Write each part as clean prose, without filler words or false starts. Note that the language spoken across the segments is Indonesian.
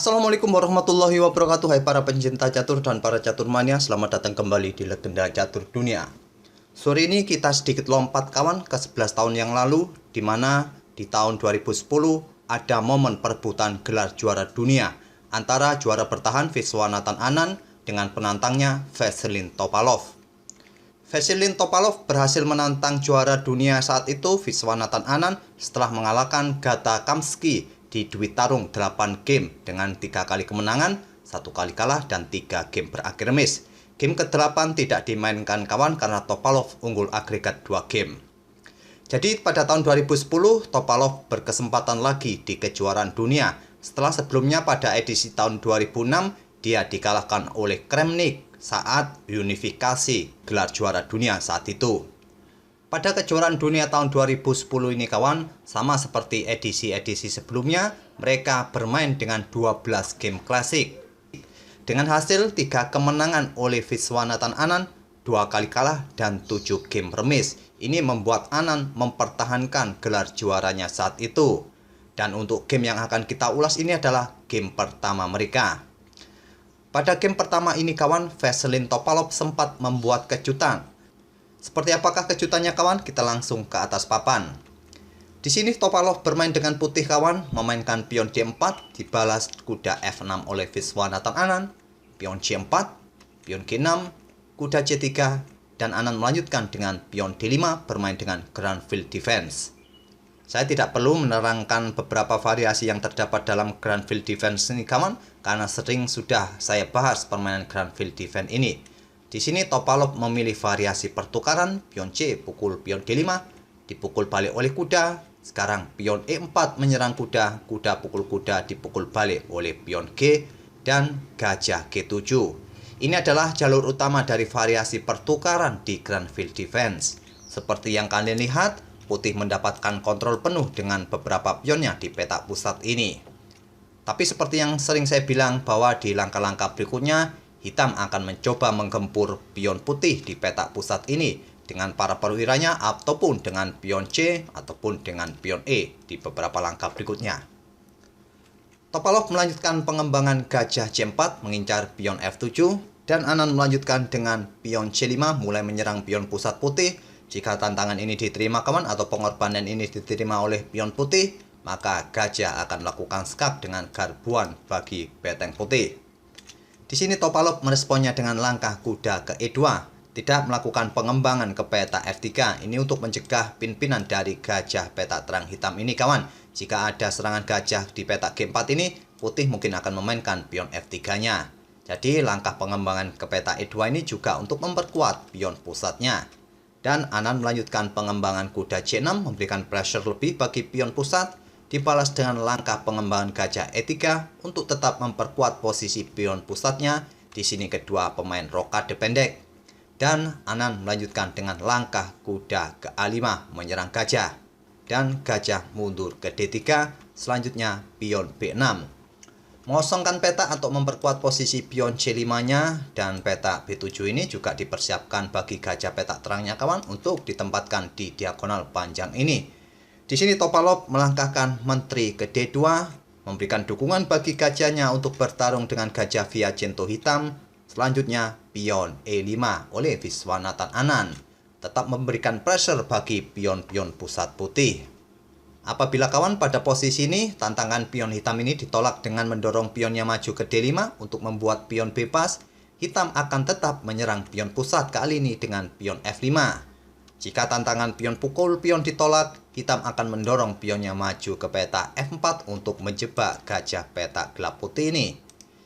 Assalamualaikum warahmatullahi wabarakatuh. Hai para pencinta catur dan para caturmania, selamat datang kembali di Legenda Catur Dunia. Sore ini kita sedikit lompat kawan ke 11 tahun yang lalu, di mana di tahun 2010 ada momen perebutan gelar juara dunia antara juara bertahan Viswanathan Anand dengan penantangnya Vasilin Topalov. Vasilin Topalov berhasil menantang juara dunia saat itu Viswanathan Anand setelah mengalahkan Gata Kamsky di duit tarung 8 game dengan 3 kali kemenangan, 1 kali kalah, dan 3 game berakhir miss. Game ke-8 tidak dimainkan kawan karena Topalov unggul agregat 2 game. Jadi pada tahun 2010 Topalov berkesempatan lagi di kejuaraan dunia setelah sebelumnya pada edisi tahun 2006 dia dikalahkan oleh Kramnik saat unifikasi gelar juara dunia saat itu. Pada kejuaraan dunia tahun 2010 ini kawan, sama seperti edisi-edisi sebelumnya, mereka bermain dengan 12 game klasik. Dengan hasil 3 kemenangan oleh Viswanathan Anand, 2 kali kalah, dan 7 game remis. Ini membuat Anand mempertahankan gelar juaranya saat itu. Dan untuk game yang akan kita ulas ini adalah game pertama mereka. Pada game pertama ini kawan, Vasilin Topalov sempat membuat kejutan. Seperti apakah kejutannya kawan? Kita langsung ke atas papan. Di sini Topalov bermain dengan putih kawan, memainkan pion D4, dibalas kuda F6 oleh Viswanathan Anand, pion C4, pion G6, kuda C3, dan Anand melanjutkan dengan pion D5 bermain dengan Grand Field Defense. Saya tidak perlu menerangkan beberapa variasi yang terdapat dalam Grand Field Defense ini kawan, karena sering sudah saya bahas permainan Grand Field Defense ini. Di sini Topalov memilih variasi pertukaran, pion C pukul pion G5, dipukul balik oleh kuda. Sekarang pion E4 menyerang kuda, kuda pukul kuda dipukul balik oleh pion G, dan gajah G7. Ini adalah jalur utama dari variasi pertukaran di Grand Field Defense. Seperti yang kalian lihat, putih mendapatkan kontrol penuh dengan beberapa pionnya di petak pusat ini. Tapi seperti yang sering saya bilang bahwa di langkah-langkah berikutnya, hitam akan mencoba menggempur pion putih di petak pusat ini dengan para perwiranya ataupun dengan pion C ataupun dengan pion E di beberapa langkah berikutnya. Topalov melanjutkan pengembangan gajah C4 mengincar pion F7 dan Anand melanjutkan dengan pion C5 mulai menyerang pion pusat putih. Jika tantangan ini diterima kawan atau pengorbanan ini diterima oleh pion putih, maka gajah akan melakukan skak dengan garbuan bagi benteng putih. Di sini Topalov meresponnya dengan langkah kuda ke E2, tidak melakukan pengembangan ke peta F3. Ini untuk mencegah pimpinan dari gajah peta terang hitam ini kawan. Jika ada serangan gajah di peta G4 ini, putih mungkin akan memainkan pion F3-nya. Jadi langkah pengembangan ke peta E2 ini juga untuk memperkuat pion pusatnya. Dan Anand melanjutkan pengembangan kuda C6 memberikan pressure lebih bagi pion pusat. Dibalas dengan langkah pengembangan gajah E3 untuk tetap memperkuat posisi pion pusatnya. Di sini kedua pemain rokade pendek. Dan Anand melanjutkan dengan langkah kuda ke A5 menyerang gajah. Dan gajah mundur ke D3, selanjutnya pion B6. Mengosongkan peta atau memperkuat posisi pion C5-nya, dan peta B7 ini juga dipersiapkan bagi gajah peta terangnya kawan untuk ditempatkan di diagonal panjang ini. Di sini Topalov melangkahkan menteri ke D2, memberikan dukungan bagi gajahnya untuk bertarung dengan gajah Vyachenko hitam. Selanjutnya pion E5 oleh Viswanathan Anand, tetap memberikan pressure bagi pion-pion pusat putih. Apabila kawan pada posisi ini, tantangan pion hitam ini ditolak dengan mendorong pionnya maju ke D5 untuk membuat pion bebas, hitam akan tetap menyerang pion pusat kali ini dengan pion F5. Jika tantangan pion pukul pion ditolak, hitam akan mendorong pionnya maju ke peta F4 untuk menjebak gajah peta gelap putih ini.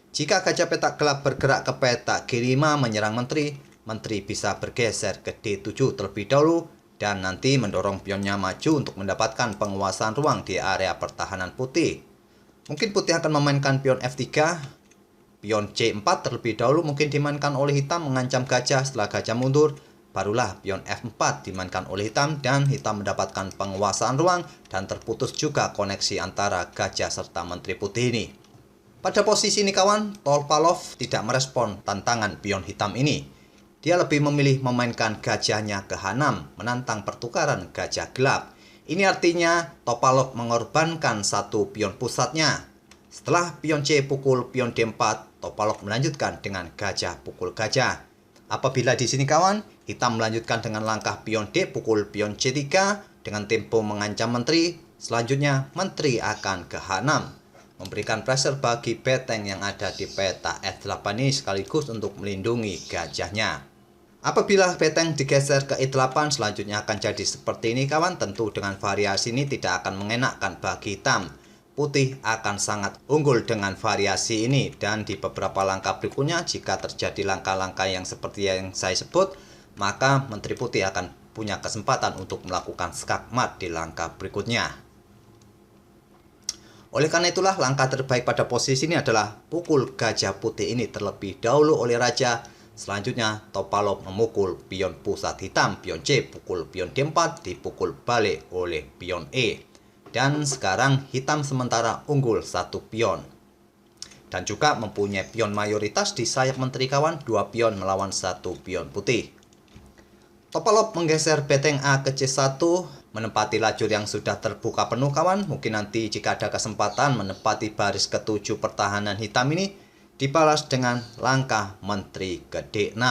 Jika gajah peta gelap bergerak ke peta G5 menyerang menteri, menteri bisa bergeser ke D7 terlebih dahulu dan nanti mendorong pionnya maju untuk mendapatkan penguasaan ruang di area pertahanan putih. Mungkin putih akan memainkan pion F3, pion C4 terlebih dahulu mungkin dimainkan oleh hitam mengancam gajah. Setelah gajah mundur, barulah pion F4 dimainkan oleh hitam dan hitam mendapatkan penguasaan ruang dan terputus juga koneksi antara gajah serta menteri putih ini. Pada posisi ini kawan, Topalov tidak merespon tantangan pion hitam ini. Dia lebih memilih memainkan gajahnya ke H6 menantang pertukaran gajah gelap. Ini artinya Topalov mengorbankan satu pion pusatnya. Setelah pion C pukul pion D4, Topalov melanjutkan dengan gajah pukul gajah. Apabila di sini kawan, hitam melanjutkan dengan langkah pion D pukul pion C3 dengan tempo mengancam menteri. Selanjutnya, menteri akan ke H6, memberikan pressure bagi beteng yang ada di peta F8 ini sekaligus untuk melindungi gajahnya. Apabila beteng digeser ke E8, selanjutnya akan jadi seperti ini kawan. Tentu dengan variasi ini tidak akan mengenakkan bagi hitam. Putih akan sangat unggul dengan variasi ini, dan di beberapa langkah berikutnya jika terjadi langkah-langkah yang seperti yang saya sebut, maka menteri putih akan punya kesempatan untuk melakukan skakmat di langkah berikutnya. Oleh karena itulah langkah terbaik pada posisi ini adalah pukul gajah putih ini terlebih dahulu oleh raja. Selanjutnya Topalov memukul pion pusat hitam, pion C pukul pion D4 dipukul balik oleh pion E. Dan sekarang hitam sementara unggul satu pion. Dan juga mempunyai pion mayoritas di sayap menteri kawan, 2 pion melawan 1 pion putih. Topalov menggeser beteng A ke C1, menempati lajur yang sudah terbuka penuh kawan. Mungkin nanti jika ada kesempatan menempati baris ke-7 pertahanan hitam ini, dibalas dengan langkah menteri ke D6.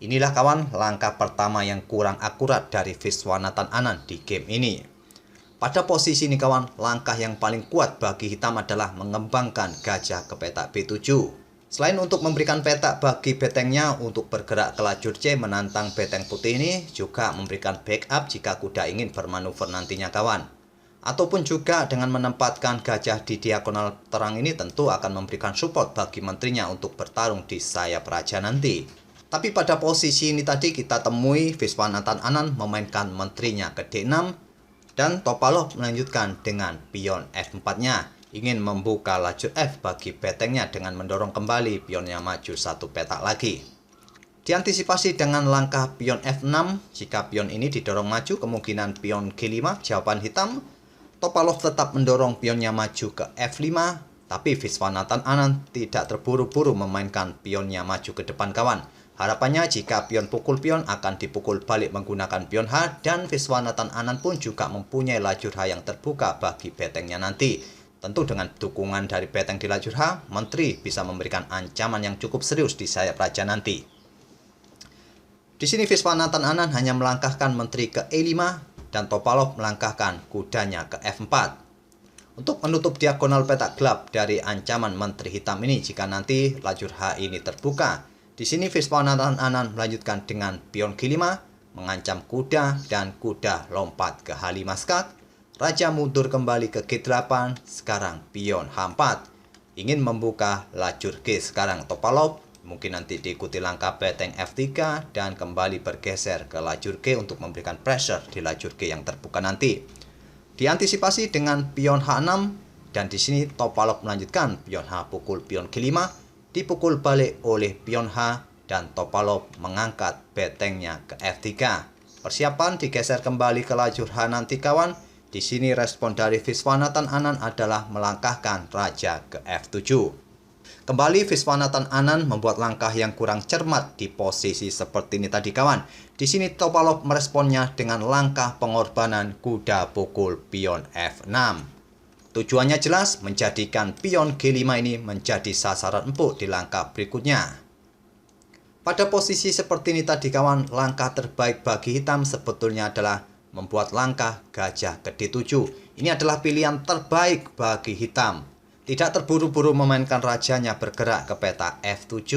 Inilah kawan langkah pertama yang kurang akurat dari Viswanathan Anand di game ini. Pada posisi ini kawan, langkah yang paling kuat bagi hitam adalah mengembangkan gajah ke petak B7. Selain untuk memberikan petak bagi betengnya untuk bergerak ke lajur C menantang beteng putih ini, juga memberikan backup jika kuda ingin bermanuver nantinya kawan. Ataupun juga dengan menempatkan gajah di diagonal terang ini tentu akan memberikan support bagi menterinya untuk bertarung di sayap raja nanti. Tapi pada posisi ini tadi kita temui Viswanathan Anand memainkan menterinya ke D6, dan Topalov melanjutkan dengan pion F4-nya, ingin membuka lajur F bagi betengnya dengan mendorong kembali pionnya maju satu petak lagi. Diantisipasi dengan langkah pion F6, jika pion ini didorong maju kemungkinan pion G5 jawaban hitam. Topalov tetap mendorong pionnya maju ke F5, tapi Viswanathan Anand tidak terburu-buru memainkan pionnya maju ke depan kawan. Harapannya jika pion pukul pion akan dipukul balik menggunakan pion H, dan Viswanathan Anand pun juga mempunyai lajur H yang terbuka bagi betengnya nanti. Tentu dengan dukungan dari beteng di lajur H, menteri bisa memberikan ancaman yang cukup serius di sayap raja nanti. Di sini Viswanathan Anand hanya melangkahkan menteri ke E5 dan Topalov melangkahkan kudanya ke F4. Untuk menutup diagonal petak gelap dari ancaman menteri hitam ini jika nanti lajur H ini terbuka. Di sini Viswanathan Anand melanjutkan dengan pion G5, mengancam kuda, dan kuda lompat ke H5 skak. Raja mundur kembali ke G8, sekarang pion H4. Ingin membuka lajur G sekarang Topalov, mungkin nanti diikuti langkah beteng F3 dan kembali bergeser ke lajur G untuk memberikan pressure di lajur G yang terbuka nanti. Diantisipasi dengan pion H6, dan di sini Topalov melanjutkan pion H pukul pion G5, dipukul balik oleh pion H, dan Topalov mengangkat betengnya ke F3. Persiapan digeser kembali ke lajur H nanti kawan. Di sini respon dari Viswanathan Anand adalah melangkahkan raja ke F7. Kembali Viswanathan Anand membuat langkah yang kurang cermat di posisi seperti ini tadi kawan. Di sini Topalov meresponnya dengan langkah pengorbanan kuda pukul pion F6. Tujuannya jelas, menjadikan pion G5 ini menjadi sasaran empuk di langkah berikutnya. Pada posisi seperti ini tadi kawan, langkah terbaik bagi hitam sebetulnya adalah membuat langkah gajah ke D7. Ini adalah pilihan terbaik bagi hitam. Tidak terburu-buru memainkan rajanya bergerak ke petak F7.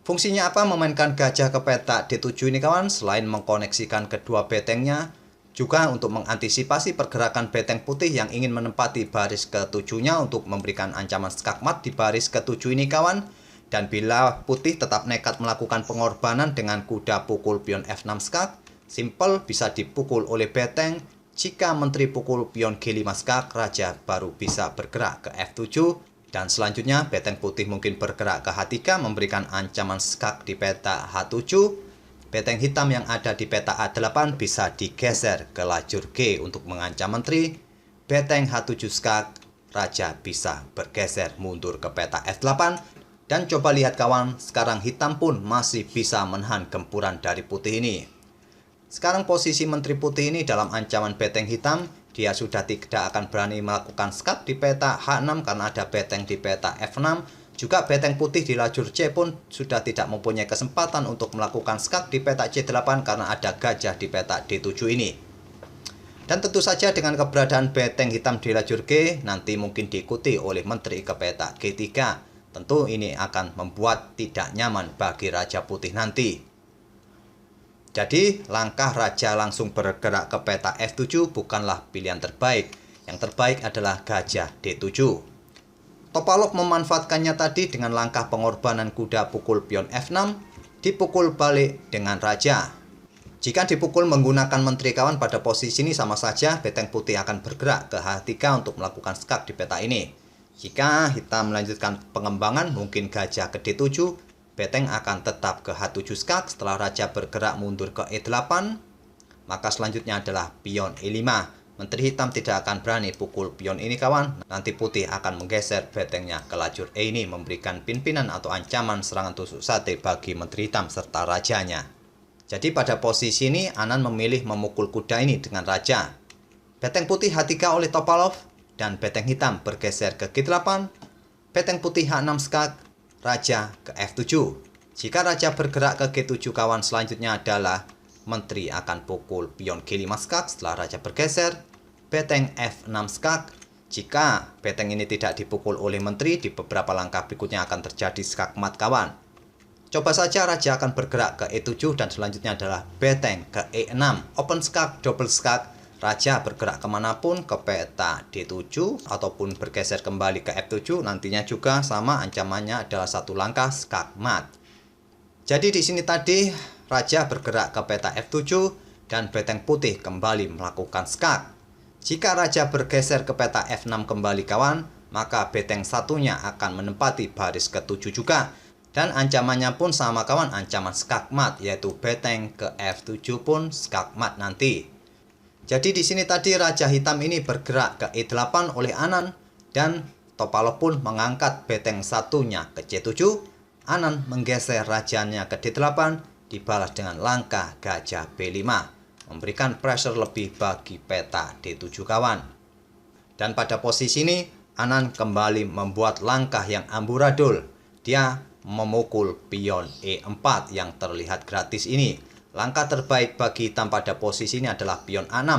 Fungsinya apa memainkan gajah ke petak D7 ini kawan? Selain mengkoneksikan kedua betengnya, juga untuk mengantisipasi pergerakan beteng putih yang ingin menempati baris ke-7-nya untuk memberikan ancaman skakmat di baris ke-7 ini kawan. Dan bila putih tetap nekat melakukan pengorbanan dengan kuda pukul pion F6 skak, simple bisa dipukul oleh beteng. Jika menteri pukul pion G5 skak, raja baru bisa bergerak ke F7. Dan selanjutnya beteng putih mungkin bergerak ke H3 memberikan ancaman skak di peta H7. Beteng hitam yang ada di peta A8 bisa digeser ke lajur G untuk mengancam menteri. Beteng H7 skak, raja bisa bergeser mundur ke peta F8. Dan coba lihat kawan, sekarang hitam pun masih bisa menahan gempuran dari putih ini. Sekarang posisi menteri putih ini dalam ancaman beteng hitam. dia sudah tidak akan berani melakukan skak di peta H6 karena ada beteng di peta F6. Juga beteng putih di lajur C pun sudah tidak mempunyai kesempatan untuk melakukan skak di peta C8 karena ada gajah di peta D7 ini. Dan tentu saja dengan keberadaan beteng hitam di lajur G nanti mungkin diikuti oleh menteri ke peta G3. Tentu ini akan membuat tidak nyaman bagi raja putih nanti. Jadi langkah raja langsung bergerak ke peta F7 bukanlah pilihan terbaik. Yang terbaik adalah gajah D7. Topalov memanfaatkannya tadi dengan langkah pengorbanan kuda pukul pion F6, dipukul balik dengan raja. Jika dipukul menggunakan menteri kawan pada posisi ini sama saja beteng putih akan bergerak ke H3 untuk melakukan skak di peta ini. Jika hitam melanjutkan pengembangan mungkin gajah ke D7, beteng akan tetap ke H7 skak setelah raja bergerak mundur ke E8. Maka selanjutnya adalah pion E5. Menteri hitam tidak akan berani pukul pion ini kawan. Nanti putih akan menggeser betengnya ke lajur E ini memberikan pimpinan atau ancaman serangan tusuk sate bagi menteri hitam serta rajanya. Jadi pada posisi ini Anan memilih memukul kuda ini dengan raja. Beteng putih H3 oleh Topalov dan beteng hitam bergeser ke G8. Beteng putih H6 skak, raja ke F7. Jika raja bergerak ke G7 kawan selanjutnya adalah menteri akan pukul pion G5 skak setelah raja bergeser. Beteng F6 skak. Jika beteng ini tidak dipukul oleh menteri, di beberapa langkah berikutnya akan terjadi skak mat kawan. Coba saja raja akan bergerak ke E7 dan selanjutnya adalah beteng ke E6. Open skak, double skak. Raja bergerak kemanapun ke peta D7 ataupun bergeser kembali ke F7 nantinya juga sama ancamannya adalah satu langkah skak mat. Jadi di sini tadi raja bergerak ke peta F7 dan beteng putih kembali melakukan skak. Jika raja bergeser ke peta F6 kembali kawan, maka beteng satunya akan menempati baris ke-7 juga. Dan ancamannya pun sama kawan, ancaman skak mat yaitu beteng ke F7 pun skak mat nanti. Jadi di sini tadi raja hitam ini bergerak ke E8 oleh Anan dan Topalov pun mengangkat beteng satunya ke C7. Anan menggeser rajanya ke D8 dibalas dengan langkah gajah B5, memberikan pressure lebih bagi peta D7 kawan. Dan pada posisi ini Anan kembali membuat langkah yang amburadul. Dia memukul pion E4 yang terlihat gratis ini. Langkah terbaik bagi hitam pada posisi ini adalah pion A6.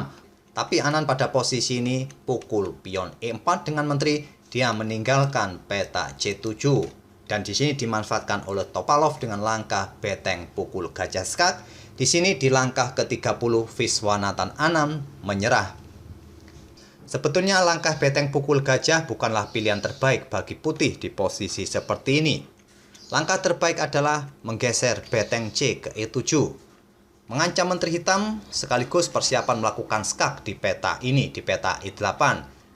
Tapi Anan pada posisi ini pukul pion E4 dengan menteri, dia meninggalkan peta C7. Dan di sini dimanfaatkan oleh Topalov dengan langkah beteng pukul gajah skak. Di sini di langkah ke-30 Viswanathan Anand menyerah. Sebetulnya langkah beteng pukul gajah bukanlah pilihan terbaik bagi putih di posisi seperti ini. Langkah terbaik adalah menggeser beteng C ke E7. Mengancam menteri hitam sekaligus persiapan melakukan skak di peta ini, di peta E8.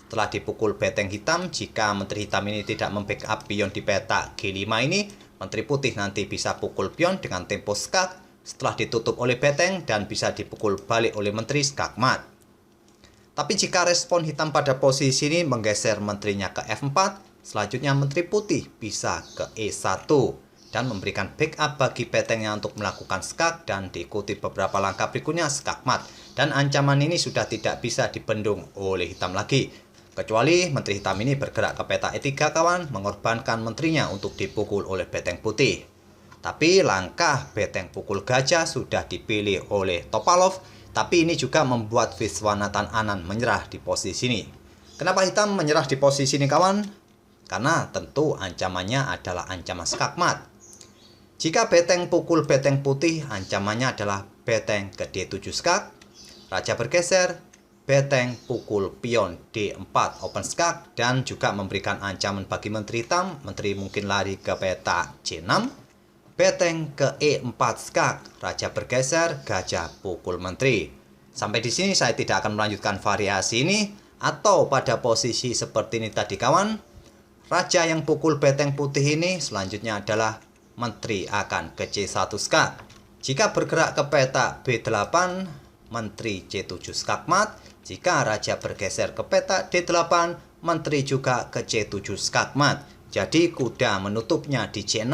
Setelah dipukul beteng hitam, jika menteri hitam ini tidak membackup pion di peta G5 ini, menteri putih nanti bisa pukul pion dengan tempo skak setelah ditutup oleh beteng dan bisa dipukul balik oleh menteri skak mat. Tapi jika respon hitam pada posisi ini menggeser menterinya ke F4, selanjutnya menteri putih bisa ke E1 dan memberikan backup bagi betengnya untuk melakukan skak dan diikuti beberapa langkah berikutnya skak mat. Dan ancaman ini sudah tidak bisa dibendung oleh hitam lagi. Kecuali menteri hitam ini bergerak ke peta E3 kawan, mengorbankan menterinya untuk dipukul oleh beteng putih. Tapi langkah beteng pukul gajah sudah dipilih oleh Topalov, tapi ini juga membuat Viswanathan Anand menyerah di posisi ini. Kenapa hitam menyerah di posisi ini kawan? Karena tentu ancamannya adalah ancaman skak mat. Jika beteng pukul beteng putih, ancamannya adalah beteng ke D7 skak, raja bergeser, beteng pukul pion D4 open skak, dan juga memberikan ancaman bagi menteri hitam, menteri mungkin lari ke peta C6, beteng ke E4 skak, raja bergeser, gajah pukul menteri. Sampai di sini saya tidak akan melanjutkan variasi ini, atau pada posisi seperti ini tadi kawan, raja yang pukul beteng putih ini selanjutnya adalah menteri akan ke C1 skak. Jika bergerak ke peta B8, menteri C7 skak mat. Jika raja bergeser ke peta D8, menteri juga ke C7 skak mat. Jadi kuda menutupnya di C6.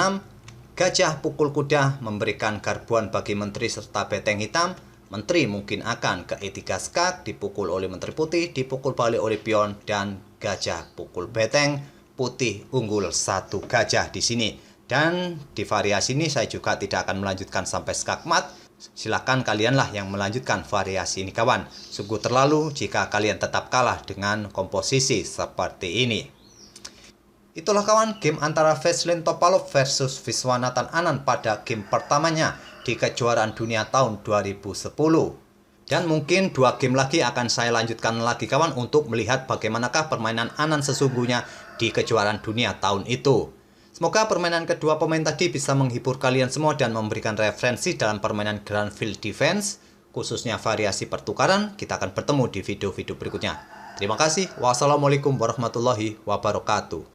Gajah pukul kuda memberikan garbuan bagi menteri serta beteng hitam. Menteri mungkin akan ke E3 skak, dipukul oleh Menteri Putih, dipukul balik oleh pion, dan gajah pukul beteng, putih unggul 1 gajah di sini. Dan di variasi ini saya juga tidak akan melanjutkan sampai skak mat. Silahkan kalianlah yang melanjutkan variasi ini kawan. Sungguh terlalu jika kalian tetap kalah dengan komposisi seperti ini. Itulah kawan game antara Vasyl Topalov versus Viswanathan Anand pada game pertamanya di kejuaraan dunia tahun 2010. Dan mungkin 2 game lagi akan saya lanjutkan lagi kawan untuk melihat bagaimanakah permainan Anand sesungguhnya di kejuaraan dunia tahun itu. Semoga permainan kedua pemain tadi bisa menghibur kalian semua dan memberikan referensi dalam permainan Grand Field Defense, khususnya variasi pertukaran. Kita akan bertemu di video-video berikutnya. Terima kasih. Wassalamualaikum warahmatullahi wabarakatuh.